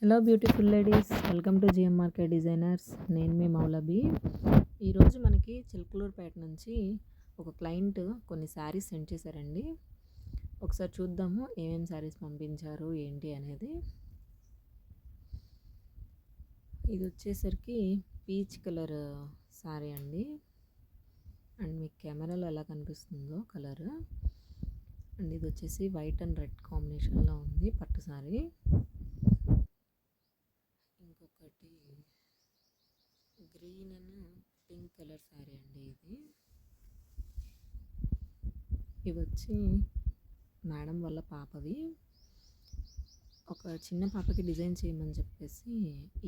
Hello beautiful ladies, welcome to GMRK designers. నేను మీ మౌలబీ. ఈరోజు మనకి చిలుకలూరుపేట నుంచి ఒక క్లయింట్ కొన్ని శారీస్ సెండ్ చేశారండి. ఒకసారి చూద్దాము ఏమేమి శారీస్ పంపించారు ఏంటి అనేది. ఇది వచ్చేసరికి పీచ్ కలర్ శారీ అండి. అండ్ మీకు కెమెరాలో ఎలా కనిపిస్తుందో కలర్. అండ్ ఇది వచ్చేసి వైట్ అండ్ రెడ్ కాంబినేషన్లో ఉంది పట్టు శారీ. ఇంకొకటి green and pink colour sari అండి. ఇవి వచ్చి మేడం వాళ్ళ పాపవి. ఒక చిన్న పాపకి డిజైన్ చేయమని చెప్పేసి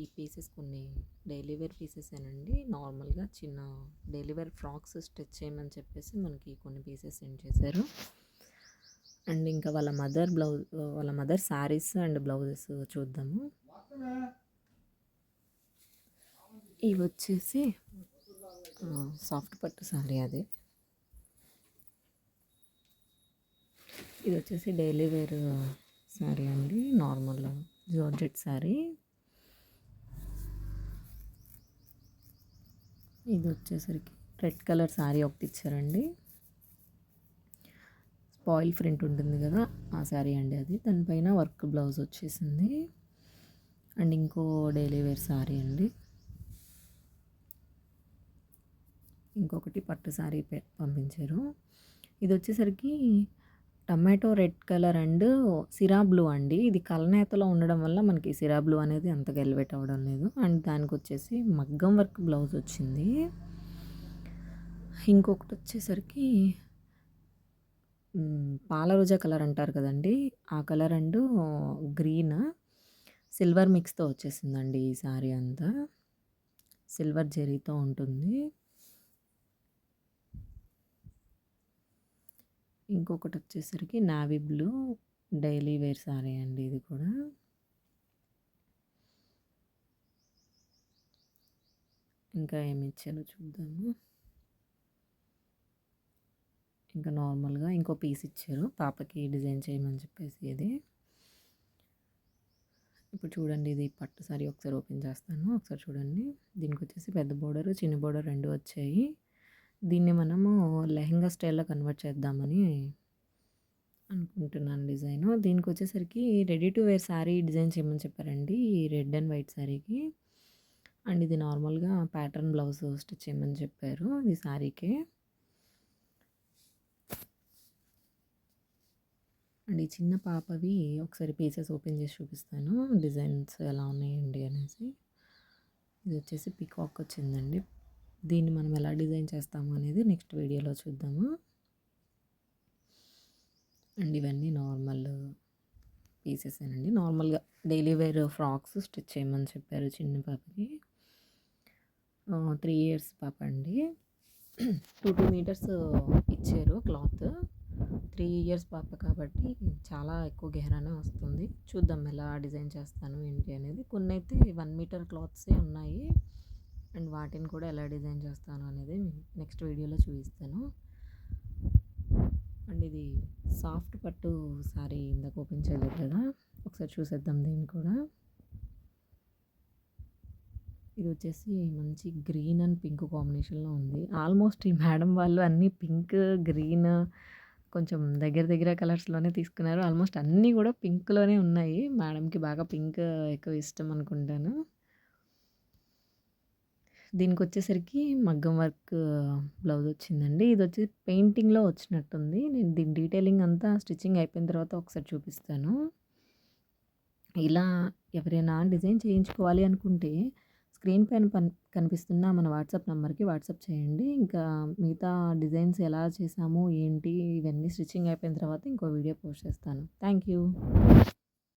ఈ పీసెస్ కొన్ని డైలీ వేర్ పీసెసేనండి. నార్మల్గా చిన్న డైలీ వేర్ ఫ్రాక్స్ స్టిచ్ చేయమని చెప్పేసి మనకి కొన్ని పీసెస్ సెండ్ చేశారు. అండ్ ఇంకా వాళ్ళ మదర్ శారీస్ అండ్ బ్లౌజెస్ చూద్దాము. ఇవి వచ్చేసి సాఫ్ట్ పట్టు శారీ. ఇది వచ్చేసి డైలీ వేర్ శారీ అండి, నార్మల్ జార్జెట్ శారీ. ఇది వచ్చేసరికి రెడ్ కలర్ శారీ ఒకటి ఇచ్చారండి. స్పాయిల్ ప్రింట్ ఉంటుంది కదా ఆ శారీ అండి అది. దానిపైన వర్క్ బ్లౌజ్ వచ్చేసింది. అండ్ ఇంకో డైలీ వేర్ శారీ అండి. ఇంకొకటి పట్టు శారీ పంపించారు. ఇది వచ్చేసరికి టమాటో రెడ్ కలర్ అండ్ సిరా బ్లూ అండి. ఇది కలనేతలో ఉండడం వల్ల మనకి సిరా బ్లూ అనేది అంతగా ఎలివేట్ అవ్వడం లేదు. అండ్ దానికి వచ్చేసి మగ్గం వర్క్ బ్లౌజ్ వచ్చింది. ఇంకొకటి వచ్చేసరికి పాలరోజా కలర్ అంటారు కదండి, ఆ కలర్ అండ్ గ్రీన్ సిల్వర్ మిక్స్తో వచ్చేసిందండి. ఈ శారీ అంతా సిల్వర్ జరీతో ఉంటుంది. ఇంకొకటి వచ్చేసరికి navy blue daily wear sari అండి. ఇది కూడా ఇంకా ఏమి ఇచ్చారో చూద్దాము. ఇంకా నార్మల్గా ఇంకో పీస్ ఇచ్చారు పాపకి డిజైన్ చేయమని చెప్పేసి. ఇది ఇప్పుడు చూడండి, ఇది పట్టు శారీ. ఒకసారి ఓపెన్ చేస్తాను, ఒకసారి చూడండి. దీనికి వచ్చేసి పెద్ద బోర్డర్ చిన్న బోర్డర్ రెండు వచ్చాయి. దీన్ని మనము లెహంగా స్టైల్లో కన్వర్ట్ చేద్దామని అనుకుంటున్నాను డిజైను. దీనికి వచ్చేసరికి ready to wear sari design చేయమని చెప్పారండి ఈ రెడ్ అండ్ వైట్ శారీకి. అండ్ ఇది నార్మల్గా ప్యాటర్న్ బ్లౌజ్ స్టిచ్ చేయమని చెప్పారు ఈ శారీకి. అండ్ ఈ చిన్న పాపవి ఒకసారి పీసెస్ ఓపెన్ చేసి చూపిస్తాను, డిజైన్స్ ఎలా ఉన్నాయండి అనేసి. ఇది వచ్చేసి పికాక్ వచ్చిందండి. దీన్ని మనం ఎలా డిజైన్ చేస్తాము అనేది నెక్స్ట్ వీడియోలో చూద్దాము. అండ్ ఇవన్నీ నార్మల్ పీసెసేనండి. నార్మల్గా డైలీ వేర్ ఫ్రాక్స్ స్టిచ్ చేయమని చెప్పారు చిన్న పాపకి. 3 years పాప అండి. 2 meters ఇచ్చారు క్లాత్. 3 years పాప కాబట్టి చాలా ఎక్కువ గెహరానే వస్తుంది. చూద్దాం ఎలా డిజైన్ చేస్తాను ఏంటి అనేది. కొన్ని అయితే 1 meter క్లాత్సే ఉన్నాయి. అండ్ వాటిని కూడా ఎలా డిజైన్ చేస్తాను అనేది నెక్స్ట్ వీడియోలో చూపిస్తాను. అండ్ ఇది సాఫ్ట్ పట్టు శారీ ఇందాక ఓపెన్ చేయలేదు కదా, ఒకసారి చూసేద్దాం దీన్ని కూడా. ఇది వచ్చేసి మంచి గ్రీన్ అండ్ పింక్ కాంబినేషన్లో ఉంది. ఆల్మోస్ట్ ఈ మేడం వాళ్ళు అన్నీ పింక్ గ్రీన్ కొంచెం దగ్గర దగ్గర కలర్స్లోనే తీసుకున్నారు. ఆల్మోస్ట్ అన్నీ కూడా పింక్లోనే ఉన్నాయి. మేడంకి బాగా పింక్ ఎక్కువ ఇష్టం అనుకుంటాను. దీనికి వచ్చేసరికి మగ్గం వర్క్ బ్లౌజ్ వచ్చిందండి. ఇది వచ్చి పెయింటింగ్లో వచ్చినట్టుంది. నేను దీని డీటెయిలింగ్ అంతా స్టిచ్చింగ్ అయిపోయిన తర్వాత ఒకసారి చూపిస్తాను. ఇలా ఎవరైనా డిజైన్ చేయించుకోవాలి అనుకుంటే స్క్రీన్ పైన కనిపిస్తున్న మన వాట్సాప్ నెంబర్కి వాట్సాప్ చేయండి. ఇంకా మిగతా డిజైన్స్ ఎలా చేసాము ఏంటి ఇవన్నీ స్టిచ్చింగ్ అయిపోయిన తర్వాత ఇంకో వీడియో పోస్ట్ చేస్తాను. Thank you.